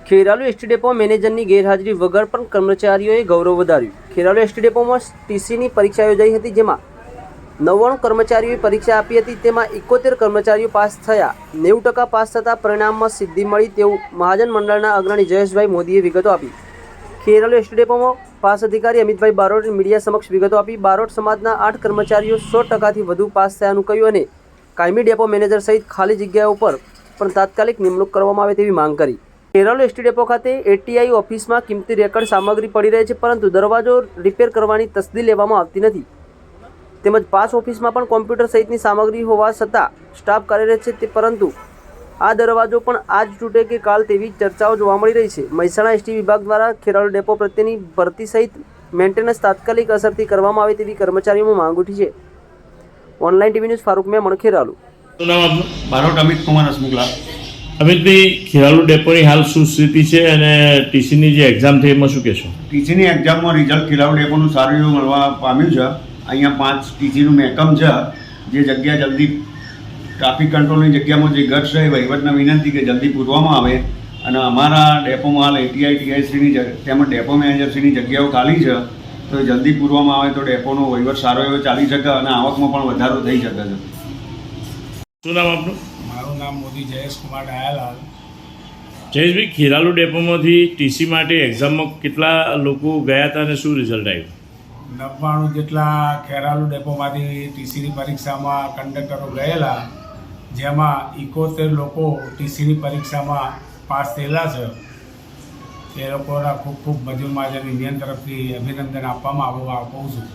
Kheralu ST depot મેનેજરની ગેરહાજરી વગર પણ કર્મચારીઓએ ગૌરવ વધાર્યું। ખેરાલુ એસટી ડેપોમાં ટીસીની પરીક્ષા યોજાઈ હતી, જેમાં 99 કર્મચારીઓએ પરીક્ષા આપી હતી। તેમાં 71 કર્મચારીઓ પાસ થયા। 90% પાસ થતાં પરિણામમાં સિદ્ધિ મળી તેવું મહાજન મંડળના અગ્રણી જયેશભાઈ મોદીએ વિગતો આપી। ખેરાલુ એસટી ડેપોમાં પાસ અધિકારી અમિતભાઈ બારોટે મીડિયા સમક્ષ વિગતો આપી। બારોટ સમાજના 8 કર્મચારીઓ 100%થી વધુ પાસ થયાનું કહ્યું અને કાયમી ડેપો મેનેજર સહિત ખાલી જગ્યાઓ પર પણ તાત્કાલિક નિમણૂક કરવામાં આવે તેવી માંગ કરી। ખેરાલુ એસટી ડેપો ખાતે એટીઆઈ ઓફિસમાં કિંમતી રેકર્ડ સામગ્રી પડી રહે છે, પરંતુ દરવાજો રિપેર કરવાની તસદી લેવામાં આવતી નથી, તેમજ પાસ ઓફિસમાં પણ કોમ્પ્યુટર સહિતની સામગ્રી હોવા છતાં સ્ટાફ કાર્યરત છે, પરંતુ આ દરવાજો પણ આજ તૂટે કે કાલ તેવી ચર્ચાઓ જોવા મળી રહી છે। મહેસાણા એસટી વિભાગ દ્વારા ખેરાલુ ડેપો પ્રત્યેની ભરતી સહિત મેન્ટેનન્સ તાત્કાલિક અસરથી કરવામાં આવે તેવી કર્મચારીઓમાં માંગ ઉઠી છે। Online TV news Farooq Memon, Kheralu. Barot Amit Kumar Hasmukhlal. અમિતભાઈ, ખેરાલુ ડેપોની હાલ શું સ્થિતિ છે અને ટીસીની જે એક્ઝામ થઈ એમાં શું કહેશો? ટીસીની એક્ઝામમાં રિઝલ્ટ ખેરાલુ ડેપોનું સારું એવું મળવા પામ્યું છે। અહીંયા 5 ટીસીનું મહેકમ છે, જે જગ્યા જલ્દી ટ્રાફિક કંટ્રોલની જગ્યામાં જે ઘટ છે એ વહીવટને વિનંતી કે જલ્દી પૂરવામાં આવે અને અમારા ડેપોમાં હાલ એટીઆઈ ટીઆઈસીની તેમજ ડેપો મેનેજરશ્રીની જગ્યાઓ ખાલી છે, તો એ જલ્દી પૂરવામાં આવે તો ડેપોનો વહીવટ સારો એવો ચાલી શકે અને આવકમાં પણ વધારો થઈ શકે છે। શું નામ આપનું? મારું નામ મોદી જયેશ કુમાર ડાયાલાલ। જયેશભાઈ, ખેરાલુ ડેપોમાંથી ટીસી માટે એક્ઝામમાં કેટલા લોકો ગયા હતા અને શું રિઝલ્ટ આવ્યું? 99 જેટલા ખેરાલુ ડેપોમાંથી ટીસીની પરીક્ષામાં કંડક્ટરો ગયેલા, જેમાં 71 લોકો ટીસીની પરીક્ષામાં પાસ થયેલા છે। એ લોકોના ખૂબ ખૂબ મજૂર મહાજન યુનિયન તરફથી અભિનંદન આપવામાં આવું છું।